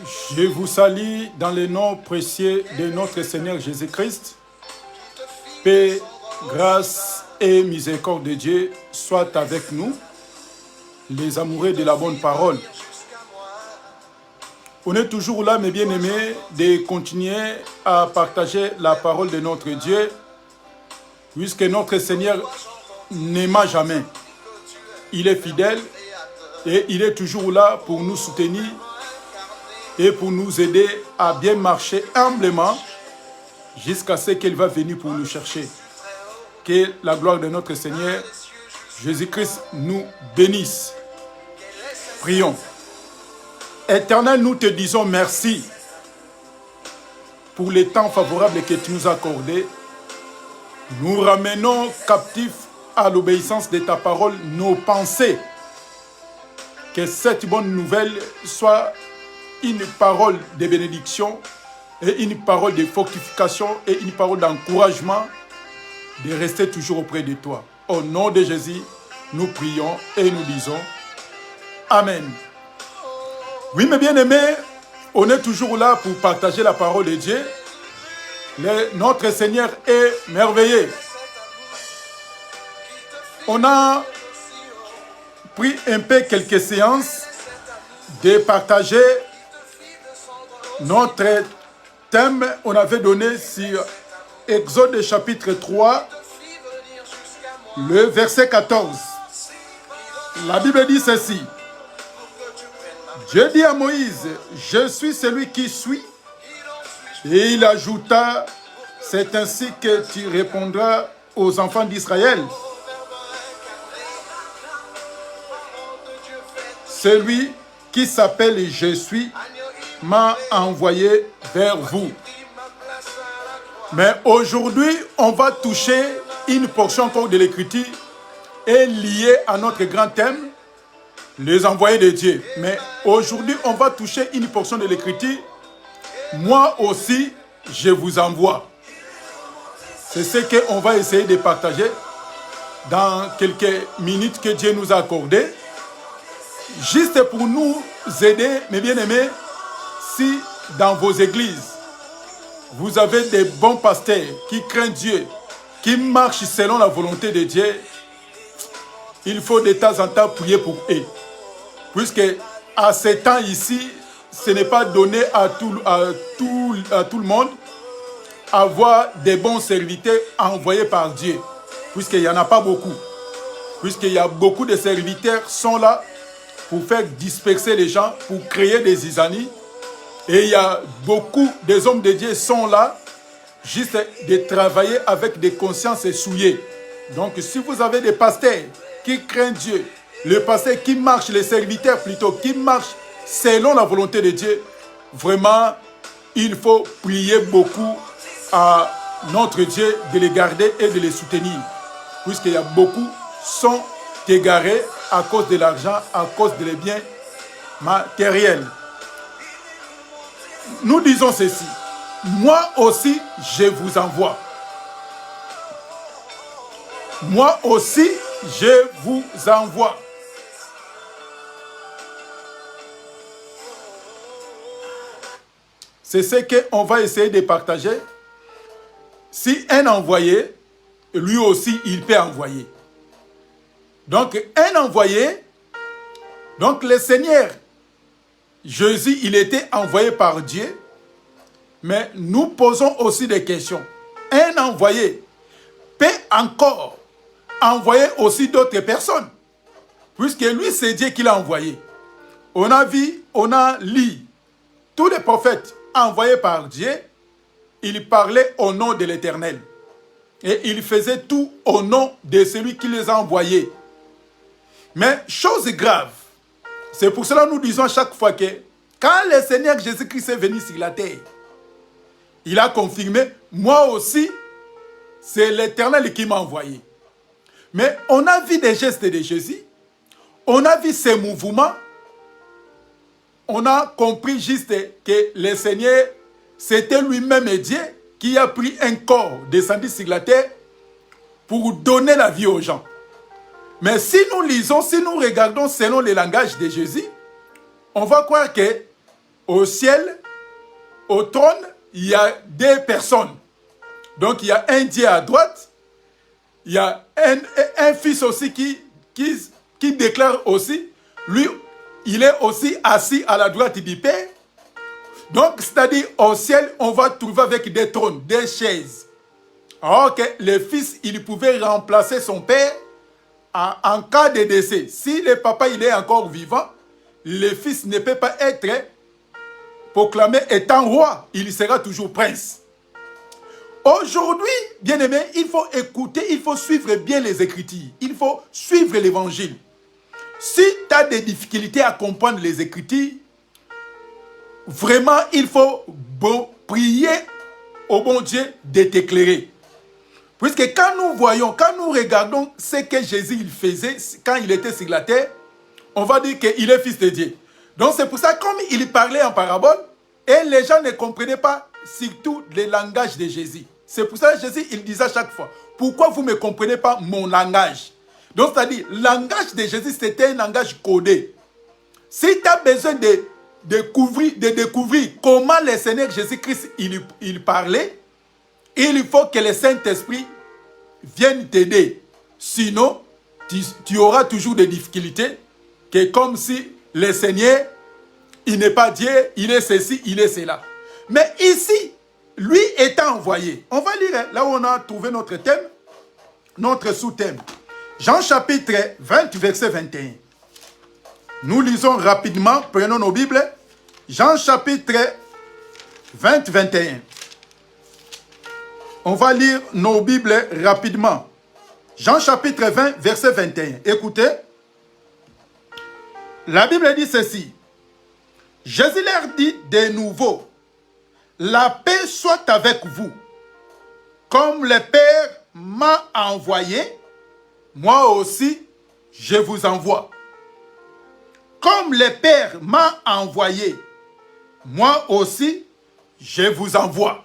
Je vous salue dans le nom précieux de notre Seigneur Jésus-Christ. Paix, grâce et miséricorde de Dieu soient avec nous, les amoureux de la bonne parole. On est toujours là, mes bien-aimés, de continuer à partager la parole de notre Dieu, puisque notre Seigneur n'aima jamais. Il est fidèle et il est toujours là pour nous soutenir et pour nous aider à bien marcher humblement jusqu'à ce qu'il va venir pour nous chercher. Que la gloire de notre Seigneur Jésus-Christ nous bénisse. Prions. Éternel, nous te disons merci pour les temps favorables que tu nous as accordés. Nous ramenons captifs à l'obéissance de ta parole nos pensées. Que cette bonne nouvelle soit une parole de bénédiction et une parole de fortification et une parole d'encouragement de rester toujours auprès de toi. Au nom de Jésus, nous prions et nous disons Amen. Oui, mes bien-aimés, on est toujours là pour partager la parole de Dieu. Notre Seigneur est merveilleux. On a pris un peu quelques séances de partager notre thème. On avait donné sur Exode chapitre 3, le verset 14. La Bible dit ceci. Dieu dit à Moïse, je suis celui qui suis. Et il ajouta, c'est ainsi que tu répondras aux enfants d'Israël. Celui qui s'appelle Je suis m'a envoyé vers vous. Mais aujourd'hui, on va toucher une portion encore de l'Écriture et liée à notre grand thème, les envoyés de Dieu. Mais aujourd'hui, on va toucher une portion de l'Écriture. Moi aussi, je vous envoie. C'est ce qu'on va essayer de partager dans quelques minutes que Dieu nous a accordées. Juste pour nous aider, mes bien-aimés, si dans vos églises, vous avez des bons pasteurs qui craignent Dieu, qui marchent selon la volonté de Dieu, il faut de temps en temps prier pour eux. Puisque à ce temps ici, ce n'est pas donné à tout le monde avoir des bons serviteurs envoyés par Dieu. Puisqu'il n'y en a pas beaucoup. Puisqu'il y a beaucoup de serviteurs qui sont là pour faire disperser les gens, pour créer des zizanies. Et il y a beaucoup des hommes de Dieu qui sont là juste de travailler avec des consciences souillées. Donc si vous avez des pasteurs qui craignent Dieu, le pasteur qui marche, les serviteurs plutôt, qui marchent selon la volonté de Dieu, vraiment, il faut prier beaucoup à notre Dieu de les garder et de les soutenir. Puisqu'il y a beaucoup qui sont égarés à cause de l'argent, à cause des biens matériels. Nous disons ceci. Moi aussi, je vous envoie. Moi aussi, je vous envoie. C'est ce qu'on va essayer de partager. Si un envoyé, lui aussi, il peut envoyer. Donc, un envoyé, donc le Seigneur, Jésus, il était envoyé par Dieu, mais nous posons aussi des questions. Un envoyé peut encore envoyer aussi d'autres personnes, puisque lui, c'est Dieu qui l'a envoyé. On a vu, on a lu tous les prophètes envoyés par Dieu, ils parlaient au nom de l'Éternel. Et ils faisaient tout au nom de celui qui les a envoyés. Mais chose grave, c'est pour cela que nous disons chaque fois que quand le Seigneur Jésus-Christ est venu sur la terre, il a confirmé, moi aussi, c'est l'Éternel qui m'a envoyé. Mais on a vu des gestes de Jésus, on a vu ses mouvements, on a compris juste que le Seigneur, c'était lui-même Dieu qui a pris un corps descendu sur la terre pour donner la vie aux gens. Mais si nous lisons, si nous regardons selon le langage de Jésus, on va croire que au ciel, au trône, il y a des personnes. Donc il y a un Dieu à droite, il y a un fils aussi qui déclare aussi, lui, il est aussi assis à la droite du Père. Donc, c'est-à-dire, au ciel, on va trouver avec des trônes, des chaises. Alors que le fils, il pouvait remplacer son père en cas de décès. Si le papa, il est encore vivant, le fils ne peut pas être proclamé étant roi. Il sera toujours prince. Aujourd'hui, bien aimé, il faut écouter, il faut suivre bien les Écritures. Il faut suivre l'Évangile. Si tu as des difficultés à comprendre les Écritures, vraiment, il faut prier au bon Dieu de t'éclairer. Puisque quand nous voyons, quand nous regardons ce que Jésus il faisait quand il était sur la terre, on va dire qu'il est fils de Dieu. Donc c'est pour ça, comme il parlait en parabole, et les gens ne comprenaient pas surtout le langage de Jésus. C'est pour ça que Jésus il disait à chaque fois, pourquoi vous ne me comprenez pas mon langage? Donc c'est-à-dire, le langage de Jésus c'était un langage codé. Si tu as besoin de découvrir comment le Seigneur Jésus-Christ il parlait, il faut que le Saint-Esprit vienne t'aider. Sinon, tu auras toujours des difficultés, que comme si le Seigneur, il n'est pas Dieu, il est ceci, il est cela. Mais ici, lui étant envoyé, on va lire là où on a trouvé notre thème, notre sous-thème. Jean chapitre 20, verset 21. Nous lisons rapidement, prenons nos Bibles. Jean chapitre 20, 21. On va lire nos Bibles rapidement. Jean chapitre 20, verset 21. Écoutez. La Bible dit ceci. Jésus leur dit de nouveau, la paix soit avec vous. Comme le Père m'a envoyé, moi aussi, je vous envoie. Comme le Père m'a envoyé, moi aussi, je vous envoie.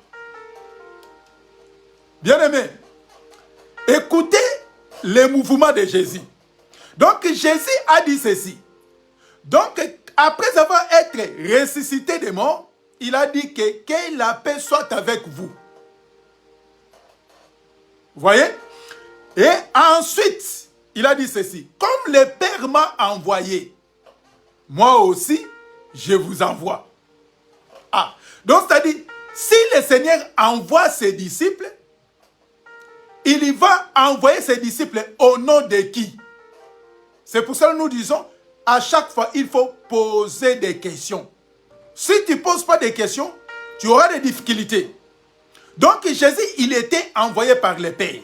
Bien-aimés, écoutez les mouvements de Jésus. Donc, Jésus a dit ceci. Donc, après avoir été ressuscité des morts, il a dit que la paix soit avec vous. Vous voyez? Et ensuite, il a dit ceci. Comme le Père m'a envoyé, moi aussi, je vous envoie. Ah, donc c'est-à-dire, si le Seigneur envoie ses disciples, il va envoyer ses disciples au nom de qui? C'est pour ça que nous disons, à chaque fois, il faut poser des questions. Si tu ne poses pas des questions, tu auras des difficultés. Donc Jésus, il était envoyé par le Père.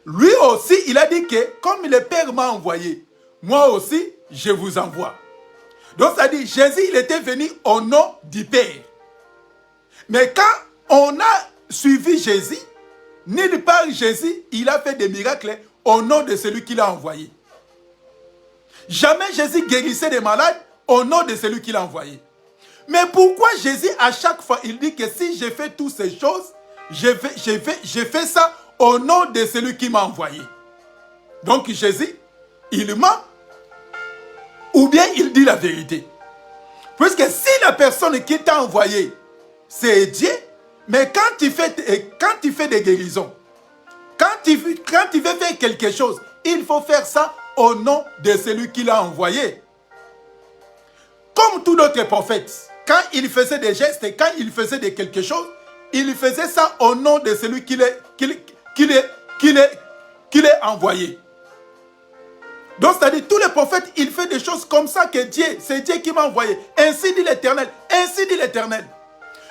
Lui aussi, il a dit que comme le Père m'a envoyé, moi aussi, je vous envoie. Donc ça dit, Jésus, il était venu au nom du Père. Mais quand on a suivi Jésus, nulle part Jésus, il a fait des miracles au nom de celui qu'il a envoyé. Jamais Jésus guérissait des malades au nom de celui qu'il a envoyé. Mais pourquoi Jésus, à chaque fois, il dit que si je fais toutes ces choses, je fais ça au nom de celui qui m'a envoyé. Donc Jésus, il ment ou bien il dit la vérité. Puisque si la personne qui t'a envoyé, c'est Dieu, mais quand tu fais des guérisons, quand tu veux faire quelque chose, il faut faire ça au nom de celui qui l'a envoyé. Comme tous d'autres prophètes, quand il faisait des gestes, quand il faisait quelque chose, il faisait ça au nom de celui qui l'est envoyé. Donc, c'est-à-dire, tous les prophètes, ils font des choses comme ça que Dieu, c'est Dieu qui m'a envoyé. Ainsi dit l'Éternel, ainsi dit l'Éternel.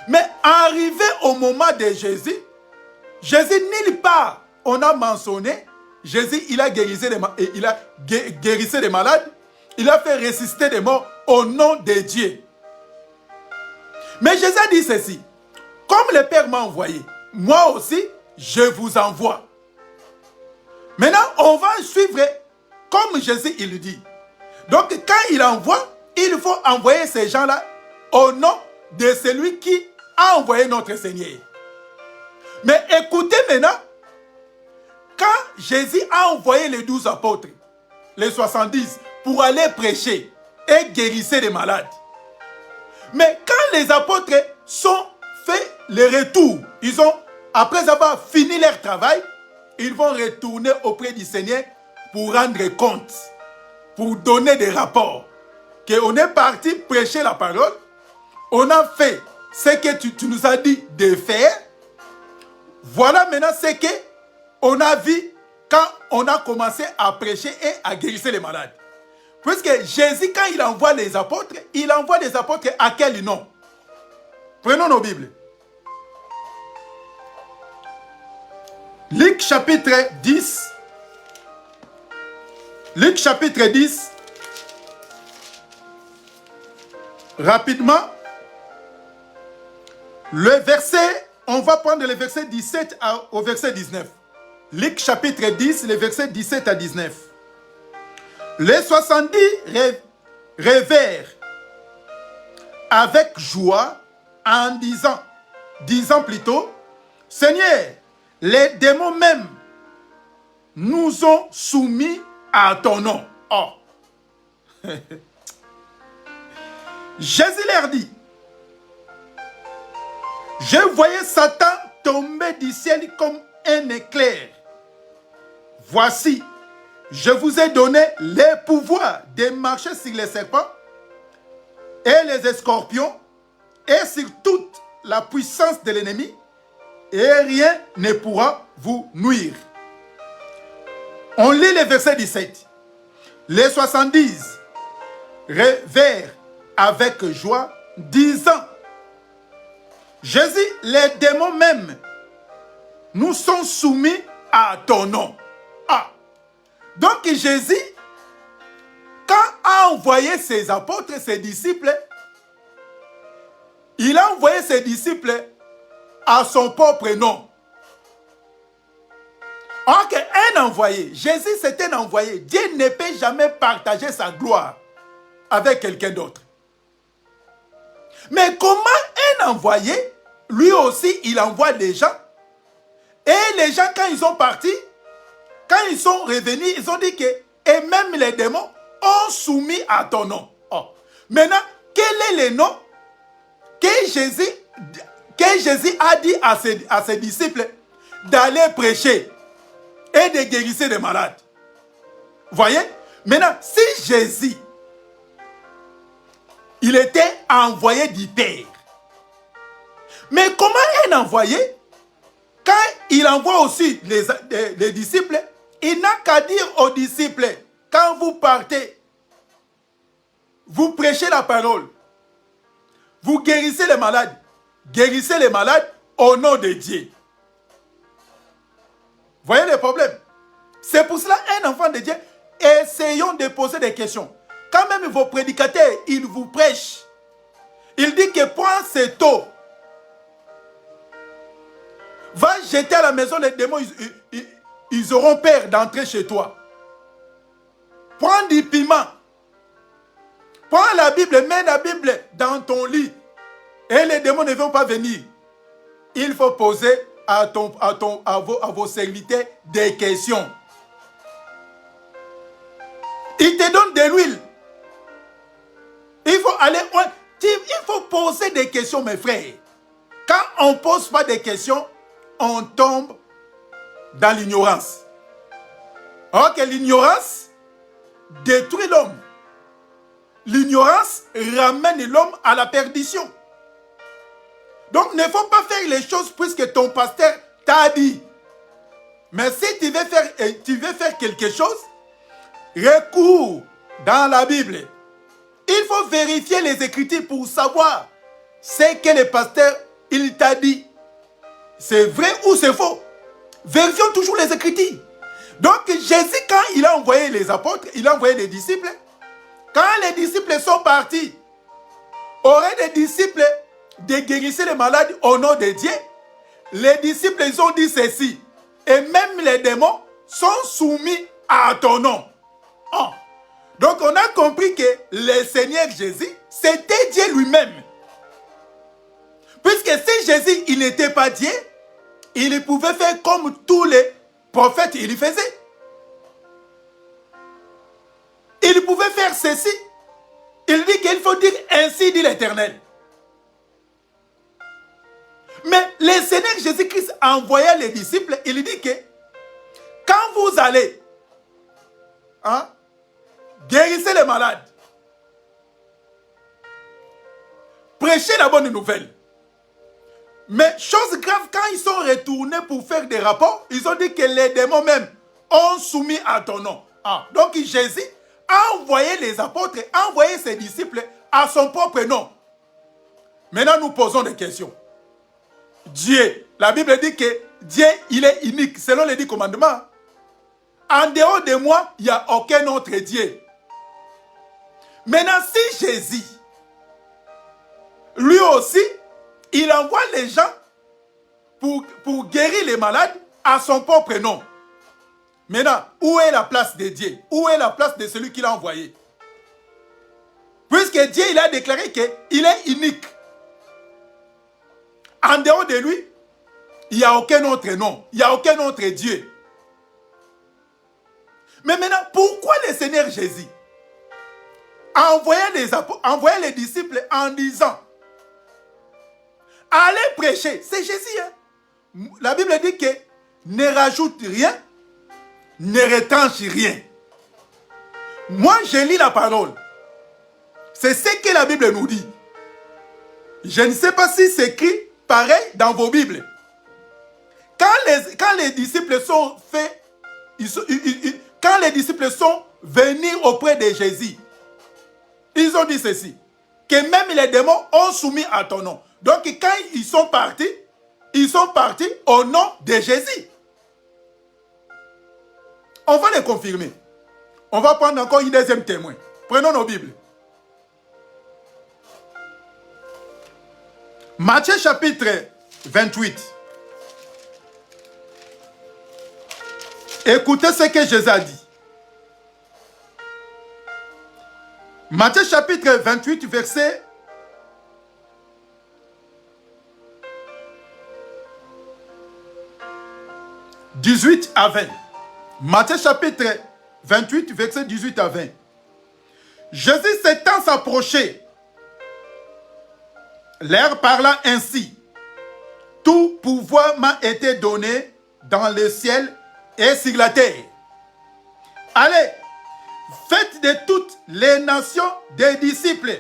Mais arrivé au moment de Jésus, Jésus nulle part, on a mentionné, Jésus, il a guérissé des malades, il a fait ressusciter des morts au nom de Dieu. Mais Jésus a dit ceci, comme le Père m'a envoyé, moi aussi, je vous envoie. Maintenant, on va suivre comme Jésus il dit. Donc, quand il envoie, il faut envoyer ces gens-là au nom de celui qui a envoyé notre Seigneur. Mais écoutez maintenant, quand Jésus a envoyé les 12 apôtres, les 70, pour aller prêcher et guérir les malades, Mais quand les apôtres sont fait le retour, après avoir fini leur travail, ils vont retourner auprès du Seigneur pour rendre compte, pour donner des rapports. Qu'on est parti prêcher la parole, on a fait ce que tu nous as dit de faire. Voilà maintenant ce qu'on a vu quand on a commencé à prêcher et à guérir les malades. Puisque Jésus, quand il envoie les apôtres, il envoie les apôtres à quel nom? Prenons nos Bibles. Luc chapitre 10. Luc chapitre 10. Rapidement. Le verset, on va prendre le verset 17 au verset 19. Luc chapitre 10, le verset 17 à 19. Les 70 rêvèrent avec joie en disant plutôt, Seigneur, les démons même nous ont soumis à ton nom. Oh. Jésus leur dit, je voyais Satan tomber du ciel comme un éclair. Voici, je vous ai donné les pouvoirs de marcher sur les serpents et les scorpions et sur toute la puissance de l'ennemi, et rien ne pourra vous nuire. On lit le verset 17. Les 70 rêvèrent avec joie, disant, Jésus, les démons même nous sont soumis à ton nom. Ah. Donc Jésus, quand a envoyé ses apôtres, ses disciples, il a envoyé ses disciples à son propre nom. Alors qu'un envoyé, Jésus c'est un envoyé. Dieu ne peut jamais partager sa gloire avec quelqu'un d'autre. Mais comment un envoyé, lui aussi, il envoie des gens. Et les gens, quand ils sont partis, quand ils sont revenus, ils ont dit que, et même les démons ont soumis à ton nom. Oh. Maintenant, quel est le nom que Jésus a dit à ses disciples d'aller prêcher et de guérir des malades? Voyez? Maintenant, si Jésus, il était envoyé du Père, mais comment un envoyé, quand il envoie aussi les disciples, il n'a qu'à dire aux disciples, quand vous partez, vous prêchez la parole, vous guérissez les malades au nom de Dieu. Voyez le problème? C'est pour cela, un enfant de Dieu, essayons de poser des questions. Quand même vos prédicateurs, ils vous prêchent, il dit que prends cette eau, va jeter à la maison les démons, ils auront peur d'entrer chez toi. Prends du piment. Prends la Bible, mets la Bible dans ton lit. Et les démons ne vont pas venir. Il faut poser à vos serviteurs des questions. Il te donne de l'huile. Il faut poser des questions, mes frères. Quand on ne pose pas des questions, on tombe dans l'ignorance. Alors que l'ignorance détruit l'homme. L'ignorance ramène l'homme à la perdition. Donc, il ne faut pas faire les choses puisque ton pasteur t'a dit. Mais si tu veux faire quelque chose, recours dans la Bible. Il faut vérifier les Écritures pour savoir ce que le pasteur il t'a dit. C'est vrai ou c'est faux? Vérifions toujours les Écritures. Donc, Jésus, quand il a envoyé les apôtres, il a envoyé les disciples. Quand les disciples sont partis, aurait des disciples de guérir les malades au nom de Dieu. Les disciples, ils ont dit ceci. Et même les démons sont soumis à ton nom. Oh. Donc, on a compris que le Seigneur Jésus, c'était Dieu lui-même. Puisque si Jésus, il n'était pas Dieu, il pouvait faire comme tous les prophètes, il faisait. Il pouvait faire ceci. Il dit qu'il faut dire ainsi dit l'Éternel. Mais le Seigneur Jésus-Christ envoyait les disciples, il dit que quand vous allez, hein, guérissez les malades, prêchez la bonne nouvelle. Mais chose grave, quand ils sont retournés pour faire des rapports, ils ont dit que les démons même ont soumis à ton nom. Ah, donc Jésus a envoyé les apôtres, a envoyé ses disciples à son propre nom. Maintenant, nous posons des questions. Dieu, la Bible dit que Dieu, il est unique, selon les 10 commandements. En dehors de moi, il n'y a aucun autre Dieu. Maintenant, si Jésus, lui aussi, il envoie les gens pour guérir les malades à son propre nom. Maintenant, où est la place de Dieu? Où est la place de celui qui l'a envoyé? Puisque Dieu, il a déclaré qu'il est unique. En dehors de lui, il n'y a aucun autre nom. Il n'y a aucun autre Dieu. Mais maintenant, pourquoi le Seigneur Jésus a envoyé les disciples en disant allez prêcher? C'est Jésus. Hein? La Bible dit que ne rajoute rien, ne retranche rien. Moi, je lis la parole. C'est ce que la Bible nous dit. Je ne sais pas si c'est écrit pareil dans vos Bibles. Quand les disciples sont faits, quand les disciples sont venus auprès de Jésus, ils ont dit ceci, que même les démons ont soumis à ton nom. Donc quand ils sont partis au nom de Jésus. On va les confirmer. On va prendre encore une deuxième témoin. Prenons nos Bibles. Matthieu chapitre 28. Écoutez ce que Jésus a dit. Matthieu chapitre 28, verset 18 à 20. Matthieu chapitre 28, verset 18 à 20. Jésus s'étant s'approcher, leur parla ainsi. Tout pouvoir m'a été donné dans le ciel et sur la terre. Allez, faites de toutes les nations des disciples,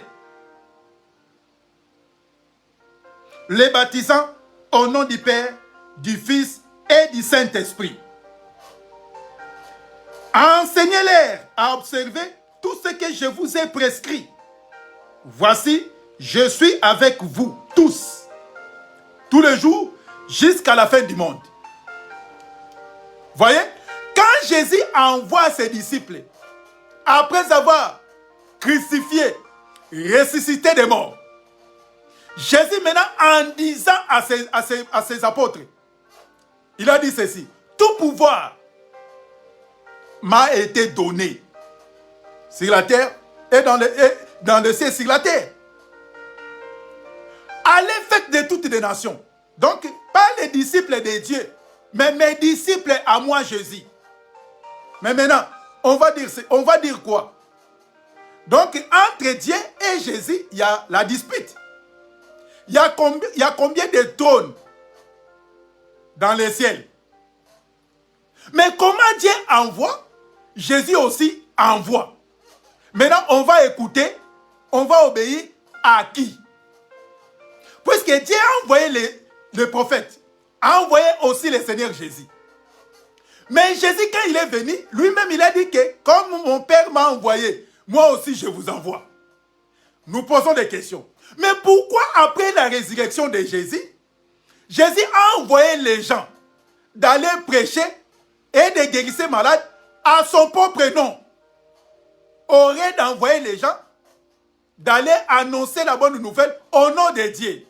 les baptisant au nom du Père, du Fils et du Saint-Esprit. Enseignez-leur à observer tout ce que je vous ai prescrit. Voici, je suis avec vous tous les jours, jusqu'à la fin du monde. Voyez, quand Jésus envoie ses disciples, après avoir crucifié, ressuscité des morts, Jésus maintenant, en disant à ses apôtres, il a dit ceci: tout pouvoir m'a été donné sur la terre et dans le ciel, sur la terre. Allez, faites de toutes les nations. Donc, pas les disciples de Dieu, mais mes disciples à moi, Jésus. Mais maintenant, on va dire quoi? Donc, entre Dieu et Jésus, il y a la dispute. Il y a combien de trônes dans les ciels? Mais comment Dieu envoie, Jésus aussi envoie. Maintenant, on va écouter, on va obéir à qui? Puisque Dieu a envoyé les prophètes, a envoyé aussi le Seigneur Jésus. Mais Jésus, quand il est venu, lui-même, il a dit que comme mon Père m'a envoyé, moi aussi je vous envoie. Nous posons des questions. Mais pourquoi après la résurrection de Jésus, Jésus a envoyé les gens d'aller prêcher et de guérir ces malades à son propre nom? Aurait d'envoyer les gens d'aller annoncer la bonne nouvelle au nom de Dieu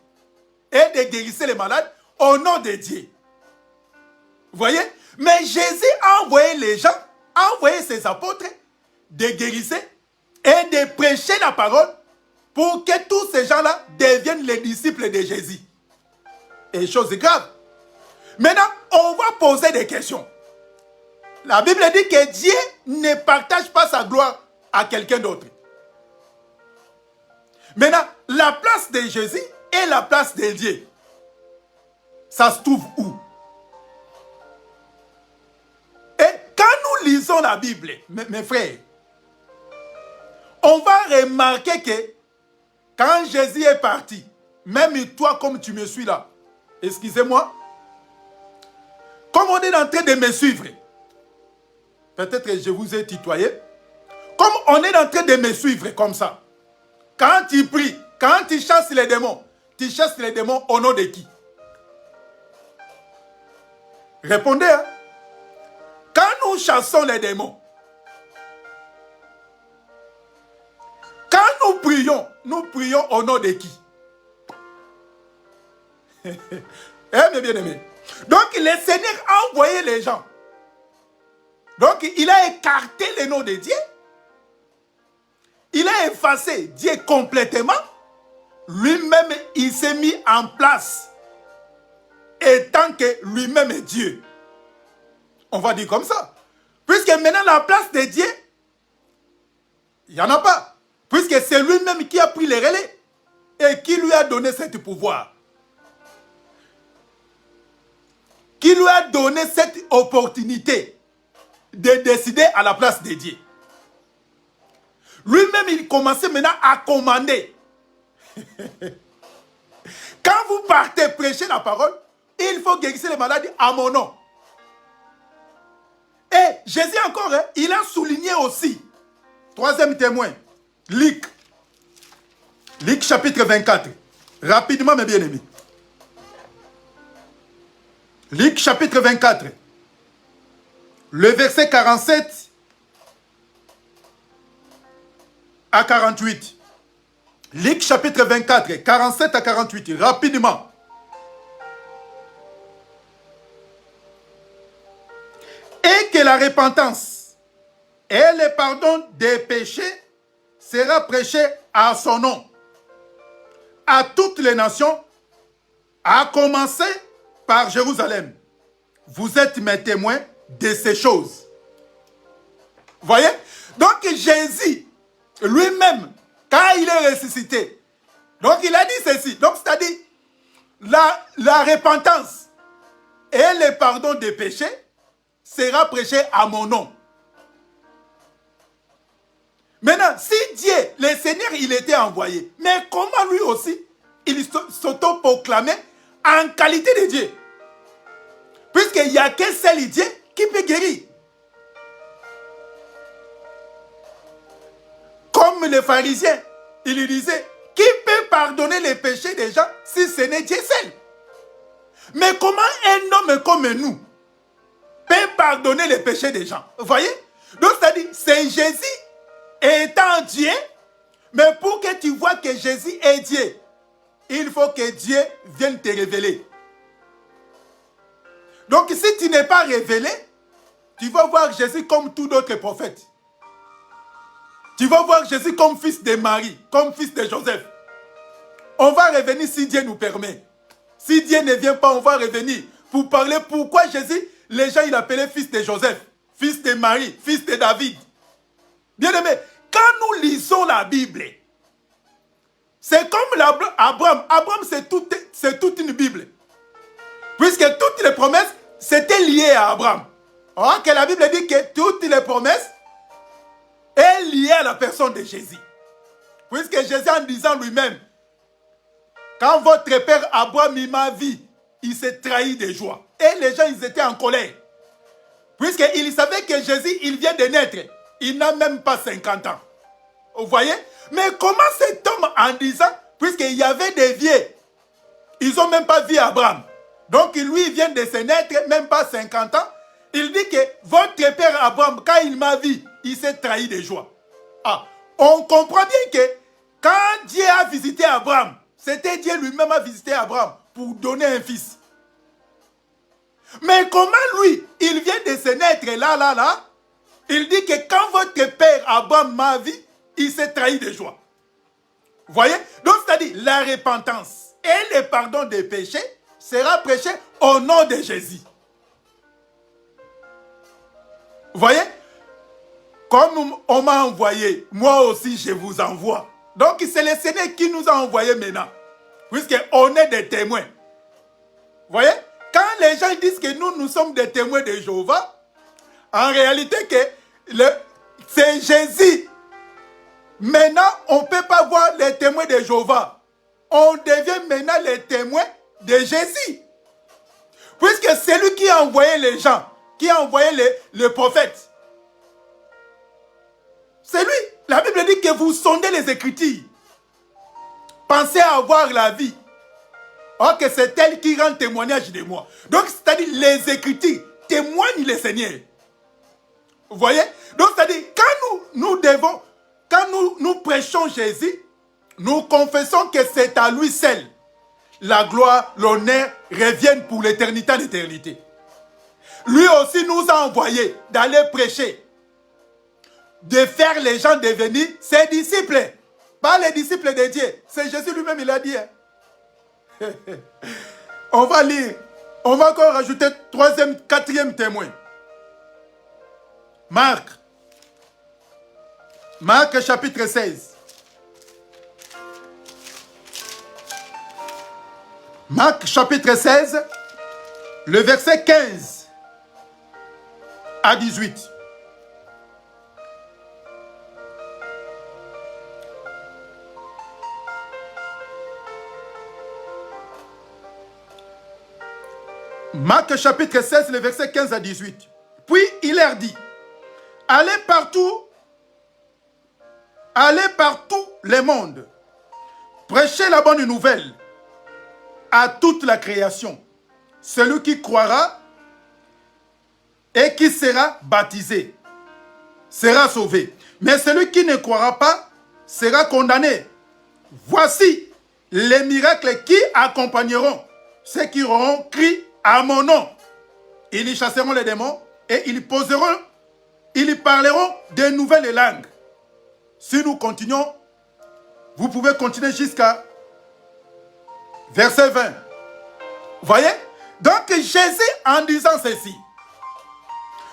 et de guérir les malades au nom de Dieu. Vous voyez? Mais Jésus a envoyé les gens, a envoyé ses apôtres de guérir et de prêcher la parole pour que tous ces gens-là deviennent les disciples de Jésus. Et chose grave. Maintenant, on va poser des questions. La Bible dit que Dieu ne partage pas sa gloire à quelqu'un d'autre. Maintenant, la place de Jésus est la place de Dieu. ça se trouve où? Et quand nous lisons la Bible, mes frères, on va remarquer que quand Jésus est parti, même toi comme tu me suis là, excusez-moi, comme on est en train de me suivre, peut-être que je vous ai tutoyé, comme on est en train de me suivre comme ça, quand tu pries, quand tu chasses les démons au nom de qui? Répondez, hein? Quand nous chassons les démons, quand nous prions au nom de qui? Mes bien-aimés. Donc le Seigneur a envoyé les gens. Donc il a écarté le nom de Dieu. Il a effacé Dieu complètement. Lui-même, il s'est mis en place. Étant que lui-même est Dieu. On va dire comme ça. Puisque maintenant la place de Dieu, il n'y en a pas. Puisque c'est lui-même qui a pris les relais et qui lui a donné ce pouvoir. Qui lui a donné cette opportunité de décider à la place de Dieu. Lui-même, il commençait maintenant à commander. Quand vous partez prêcher la parole, il faut guérir les maladies à mon nom. Et Jésus encore, il a souligné aussi, troisième témoin, Luc chapitre 24. Rapidement, mes bien-aimés. Luc chapitre 24. Le verset 47 à 48. Luc chapitre 24, 47 à 48. Rapidement. Et que la repentance et le pardon des péchés sera prêché à son nom, à toutes les nations, à commencer par Jérusalem. Vous êtes mes témoins de ces choses. Voyez? Donc Jésus, lui-même, quand il est ressuscité, donc il a dit ceci. Donc c'est-à-dire, la repentance et le pardon des péchés sera prêché à mon nom. Maintenant, si Dieu, le Seigneur, il était envoyé, mais comment lui aussi, il s'auto-proclamait en qualité de Dieu? Puisqu'il n'y a qu'un seul Dieu qui peut guérir. Comme les pharisiens, ils lui disaient, qui peut pardonner les péchés des gens si ce n'est Dieu seul? Mais comment un homme comme nous peut pardonner les péchés des gens? Vous voyez? Donc, c'est-à-dire, c'est Jésus étant Dieu, mais pour que tu vois que Jésus est Dieu, il faut que Dieu vienne te révéler. Donc, si tu n'es pas révélé, tu vas voir Jésus comme tous d'autres prophètes. Tu vas voir Jésus comme fils de Marie, comme fils de Joseph. On va revenir si Dieu nous permet. Si Dieu ne vient pas, on va revenir pour parler pourquoi Jésus, les gens, il appelait fils de Joseph, fils de Marie, fils de David. Bien aimé, quand nous lisons la Bible, c'est comme Abraham. Abraham, c'est toute une Bible. Puisque toutes les promesses, c'était lié à Abraham. Or que la Bible dit que toutes les promesses est liée à la personne de Jésus. Puisque Jésus, en disant lui-même, quand votre père Abraham m'a vu, il s'est trahi de joie. Et les gens, ils étaient en colère. Puisqu'ils savaient que Jésus, il vient de naître. Il n'a même pas 50 ans. Vous voyez? Mais comment cet homme, en disant, puisqu'il y avait des vieux, ils n'ont même pas vu Abraham. Donc lui, il vient de se naître, même pas 50 ans. Il dit que votre père Abraham, quand il m'a vu, il s'est trahi de joie. Ah, on comprend bien que quand Dieu a visité Abraham, c'était Dieu lui-même a visité Abraham pour donner un fils. Mais comment lui, il vient de se naître là, il dit que quand votre père Abraham m'a vu, il s'est trahi de joie. Vous voyez? Donc c'est-à-dire la repentance et le pardon des péchés sera prêché au nom de Jésus. Vous voyez? Comme on m'a envoyé, moi aussi je vous envoie. Donc c'est le Seigneur qui nous a envoyés maintenant. Puisqu'on est des témoins. Vous voyez? les gens disent que nous sommes des témoins de Jéhovah, en réalité, c'est Jésus. Maintenant, on ne peut pas voir les témoins de Jéhovah. On devient maintenant les témoins de Jésus. Puisque c'est lui qui a envoyé les gens, qui a envoyé les prophètes. C'est lui. La Bible dit que vous sondez les Écritures. Pensez à avoir la vie. Or que c'est elle qui rend témoignage de moi. Donc, c'est-à-dire les Écritures témoignent le Seigneur. Vous voyez? Donc, c'est-à-dire quand nous prêchons Jésus, nous confessons que c'est à lui seul. La gloire, l'honneur reviennent pour l'éternité en éternité. Lui aussi nous a envoyés d'aller prêcher, de faire les gens devenir ses disciples. Pas les disciples de Dieu. C'est Jésus lui-même, il a dit. On va lire. On va encore rajouter troisième, quatrième témoin. Marc. Marc chapitre 16. Marc chapitre 16, le verset 15 à 18. Marc chapitre 16, le verset 15 à 18. Puis il leur dit, allez partout le monde, prêchez la bonne nouvelle à toute la création. Celui qui croira et qui sera baptisé sera sauvé. Mais celui qui ne croira pas sera condamné. Voici les miracles qui accompagneront ceux qui auront crié à mon nom. Ils y chasseront les démons et ils parleront de nouvelles langues. Si nous continuons, vous pouvez continuer jusqu'à verset 20. Vous voyez? Donc Jésus en disant ceci.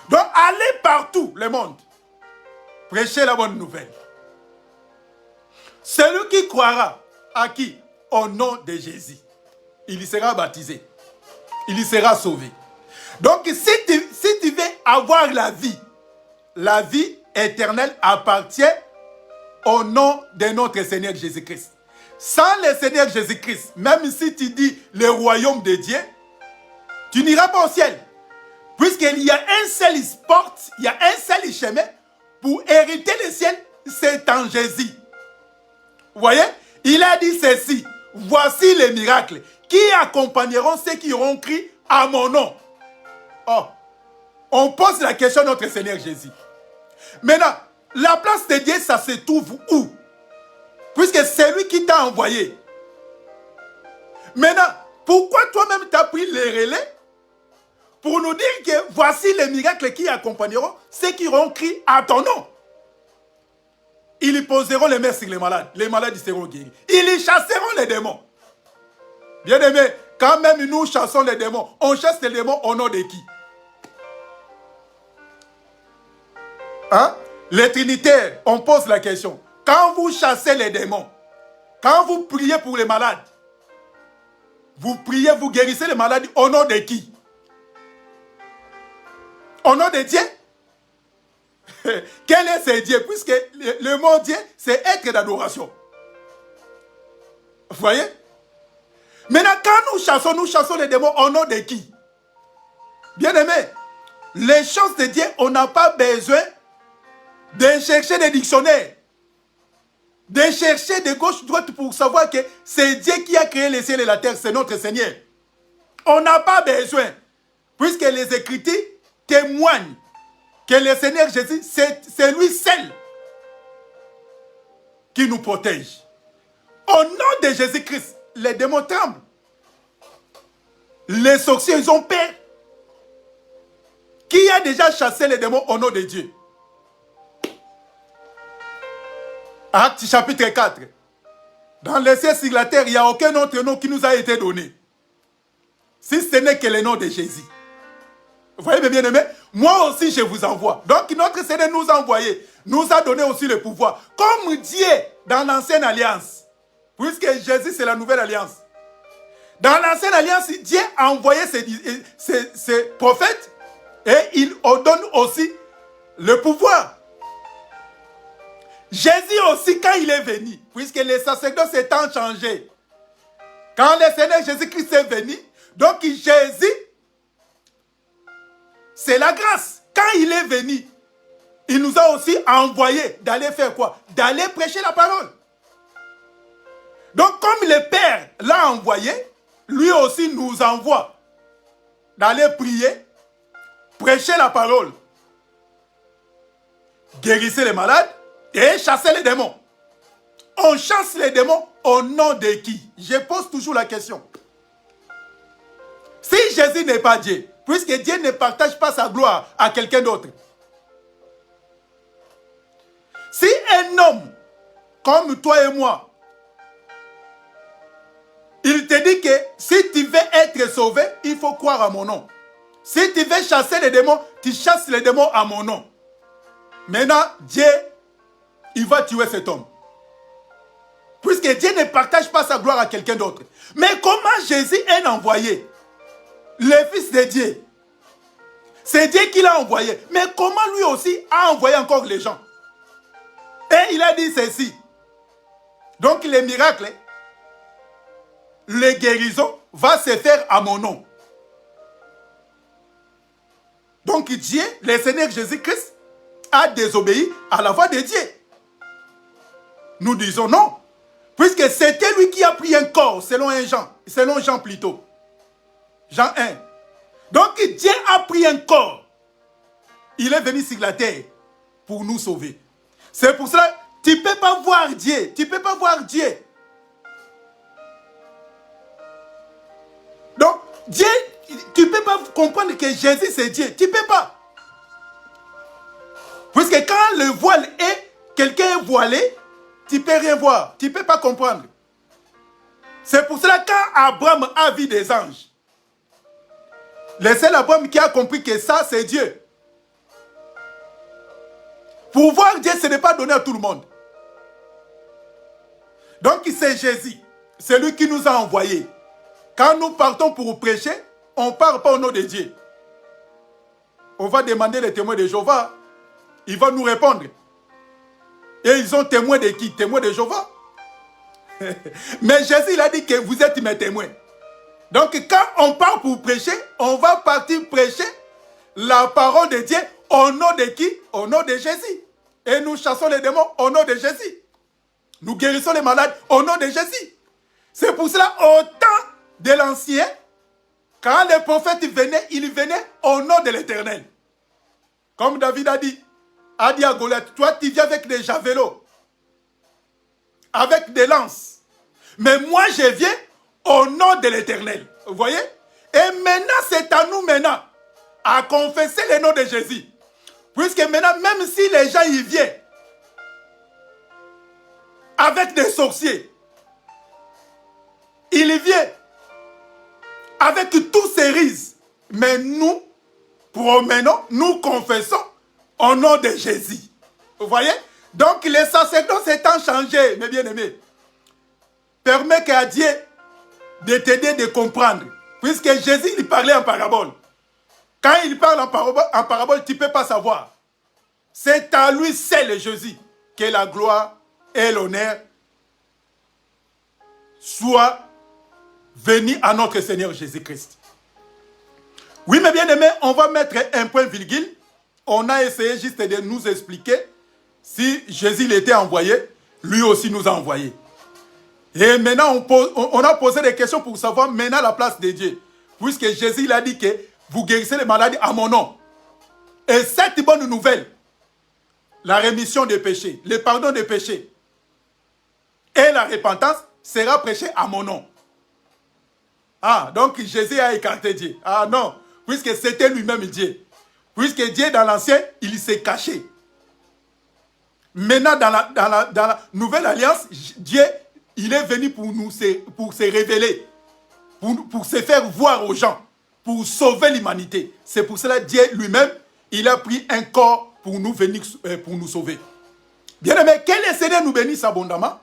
Donc allez partout le monde. Prêchez la bonne nouvelle. Celui qui croira à qui? Au nom de Jésus. Il y sera baptisé. Il y sera sauvé. Donc si tu veux avoir la vie éternelle appartient au nom de notre Seigneur Jésus-Christ. Sans le Seigneur Jésus-Christ, même si tu dis le royaume de Dieu, tu n'iras pas au ciel. Puisqu'il y a un seul porte, il y a un seul chemin pour hériter le ciel, c'est en Jésus. Vous voyez? Il a dit ceci. Voici les miracles qui accompagneront ceux qui auront crié à mon nom. Oh, on pose la question à notre Seigneur Jésus. Maintenant, la place de Dieu, ça se trouve où? Puisque c'est lui qui t'a envoyé. Maintenant, pourquoi toi-même tu as pris les relais pour nous dire que voici les miracles qui accompagneront ceux qui auront crié à ton nom? Ils y poseront les mains sur les malades seront guéris. Ils y chasseront les démons. Bien aimé, quand même nous chassons les démons, on chasse les démons au nom de qui? Hein? Les trinitaires, on pose la question. Quand vous chassez les démons, quand vous priez pour les malades, vous priez, vous guérissez les maladies au nom de qui? Au nom de Dieu? Quel est ce Dieu? Puisque le mot Dieu, c'est être d'adoration. Vous voyez? Maintenant, quand nous chassons les démons au nom de qui? Bien aimé, les choses de Dieu, on n'a pas besoin de chercher des dictionnaires, de chercher de gauche droite pour savoir que c'est Dieu qui a créé les ciels et la terre, c'est notre Seigneur. On n'a pas besoin, puisque les Écritures témoignent que le Seigneur Jésus, c'est lui seul qui nous protège. Au nom de Jésus-Christ, les démons tremblent. Les sorciers, ils ont peur. Qui a déjà chassé les démons au nom de Dieu? Acte chapitre 4. Dans les cieux sur la terre, il n'y a aucun autre nom qui nous a été donné. Si ce n'est que le nom de Jésus. Vous voyez mes bien-aimés? Moi aussi je vous envoie. Donc notre Seigneur nous a envoyés, nous a donné aussi le pouvoir. Comme Dieu dans l'ancienne alliance. Puisque Jésus c'est la nouvelle alliance. Dans l'ancienne alliance, Dieu a envoyé ses prophètes et il donne aussi le pouvoir. Jésus aussi, quand il est venu, puisque les sacerdoces étant changés, quand le Seigneur Jésus-Christ est venu, donc Jésus, c'est la grâce. Quand il est venu, il nous a aussi envoyé d'aller faire quoi? D'aller prêcher la parole. Donc comme le Père l'a envoyé, lui aussi nous envoie d'aller prier, prêcher la parole, guérir les malades et chasser les démons. On chasse les démons au nom de qui? Je pose toujours la question. Si Jésus n'est pas Dieu, puisque Dieu ne partage pas sa gloire à quelqu'un d'autre, si un homme comme toi et moi, il te dit que si tu veux être sauvé, il faut croire à mon nom. Si tu veux chasser les démons, tu chasses les démons à mon nom. Maintenant, Dieu, il va tuer cet homme. Puisque Dieu ne partage pas sa gloire à quelqu'un d'autre. Mais comment Jésus est envoyé? Le Fils de Dieu. C'est Dieu qui l'a envoyé. Mais comment lui aussi a envoyé encore les gens? Et il a dit ceci. Donc les miracles, les guérisons vont se faire à mon nom. Donc Dieu, le Seigneur Jésus-Christ, a désobéi à la voix de Dieu. Nous disons non. Puisque c'était lui qui a pris un corps, selon Jean plutôt. Jean 1. Donc Dieu a pris un corps. Il est venu sur la terre pour nous sauver. C'est pour cela, tu ne peux pas voir Dieu. Tu ne peux pas voir Dieu. Donc, Dieu, tu ne peux pas comprendre que Jésus c'est Dieu. Tu ne peux pas. Puisque quand le voile est, quelqu'un est voilé, tu ne peux rien voir. Tu ne peux pas comprendre. C'est pour cela quand Abraham a vu des anges, le seul Abraham qui a compris que ça c'est Dieu. Pour voir Dieu, ce n'est pas donné à tout le monde. Donc c'est Jésus. C'est lui qui nous a envoyés. Quand nous partons pour prêcher, on ne part pas au nom de Dieu. On va demander les témoins de Jéhovah. Ils vont nous répondre. Et ils sont témoins de qui? Témoins de Jéhovah. Mais Jésus, il a dit que vous êtes mes témoins. Donc quand on part pour prêcher, on va partir prêcher la parole de Dieu au nom de qui? Au nom de Jésus. Et nous chassons les démons au nom de Jésus. Nous guérissons les malades au nom de Jésus. C'est pour cela, au temps de l'ancien, quand les prophètes venaient, ils venaient au nom de l'Éternel. Comme David a dit à Goliath, toi tu viens avec des javelots, avec des lances. Mais moi je viens au nom de l'Éternel. Vous voyez? Et maintenant c'est à nous maintenant à confesser le nom de Jésus. Puisque maintenant, même si les gens y viennent avec des sorciers, il vient avec tous ces rises. Mais nous promenons, nous confessons au nom de Jésus. Vous voyez? Donc les sacerdoces étant changés, mes bien-aimés, permet qu'à Dieu de t'aider de comprendre. Puisque Jésus, il parlait en parabole. Quand il parle en parabole, tu ne peux pas savoir. C'est à lui seul, Jésus, que la gloire et l'honneur soient venus à notre Seigneur Jésus-Christ. Oui, mes bien-aimés, on va mettre un point virgule. On a essayé juste de nous expliquer si Jésus l'était envoyé, lui aussi nous a envoyés. Et maintenant, on a posé des questions pour savoir maintenant la place de Dieu. Puisque Jésus il a dit que vous guérissez les maladies à mon nom. Et cette bonne nouvelle, la rémission des péchés, le pardon des péchés et la repentance sera prêchée à mon nom. Ah, donc Jésus a écarté Dieu. Ah non, puisque c'était lui-même Dieu. Puisque Dieu dans l'ancien, il s'est caché. Maintenant, dans la nouvelle alliance, Dieu, il est venu pour se révéler, pour se faire voir aux gens, pour sauver l'humanité. C'est pour cela que Dieu lui-même, il a pris un corps pour nous venir, pour nous sauver. Bien-aimés, que le Seigneur nous bénisse abondamment.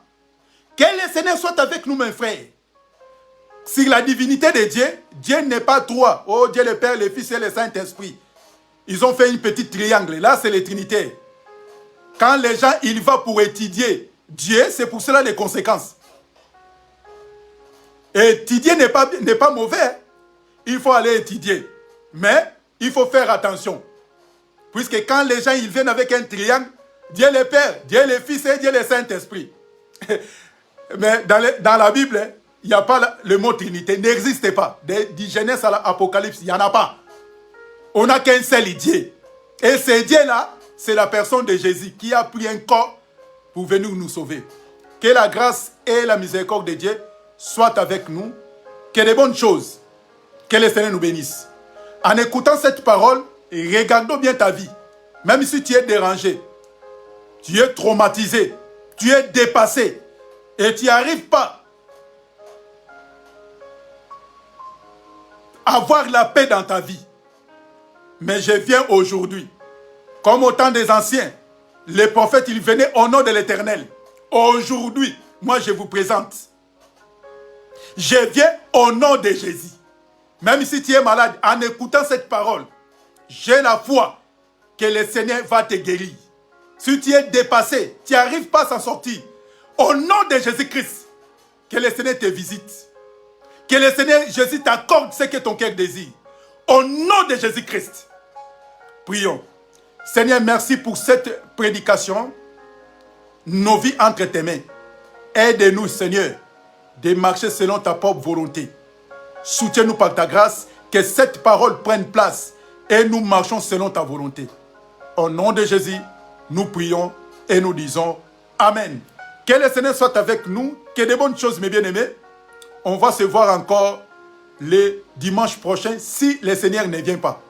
Que le Seigneur soit avec nous, mes frères. sur la divinité de Dieu, Dieu n'est pas trois. Oh, Dieu le Père, le Fils et le Saint-Esprit. Ils ont fait une petite triangle. Là, c'est les Trinités. Quand les gens, ils vont pour étudier Dieu, c'est pour cela les conséquences. Étudier n'est pas mauvais. Il faut aller étudier. Mais il faut faire attention. Puisque quand les gens, ils viennent avec un triangle, Dieu le Père, Dieu le Fils et Dieu le Saint-Esprit. Mais dans la Bible, il n'y a pas le mot Trinité, n'existe pas. Du Genèse à l'Apocalypse, il n'y en a pas. On n'a qu'un seul Dieu. Et ce Dieu-là, c'est la personne de Jésus qui a pris un corps pour venir nous sauver. Que la grâce et la miséricorde de Dieu soient avec nous. Que les bonnes choses, que le Seigneur nous bénisse. En écoutant cette parole, regardons bien ta vie. Même si tu es dérangé, tu es traumatisé, tu es dépassé et tu n'y arrives pas à avoir la paix dans ta vie. Mais je viens aujourd'hui, comme au temps des anciens, les prophètes, ils venaient au nom de l'Éternel. Aujourd'hui, moi je vous présente. Je viens au nom de Jésus. Même si tu es malade, en écoutant cette parole, j'ai la foi que le Seigneur va te guérir. Si tu es dépassé, tu n'arrives pas à s'en sortir. Au nom de Jésus-Christ, que le Seigneur te visite. Que le Seigneur Jésus t'accorde ce que ton cœur désire. Au nom de Jésus-Christ. Prions. Seigneur, merci pour cette prédication. Nos vies entre tes mains. Aide-nous, Seigneur, de marcher selon ta propre volonté. Soutiens-nous par ta grâce, que cette parole prenne place et nous marchons selon ta volonté. Au nom de Jésus, nous prions et nous disons Amen. Que le Seigneur soit avec nous, que de bonnes choses, mes bien-aimés. On va se voir encore le dimanche prochain si le Seigneur ne vient pas.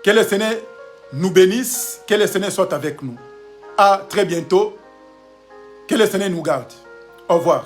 Que le Seigneur nous bénisse, que le Seigneur soit avec nous. À très bientôt. Que le Seigneur nous garde. Au revoir.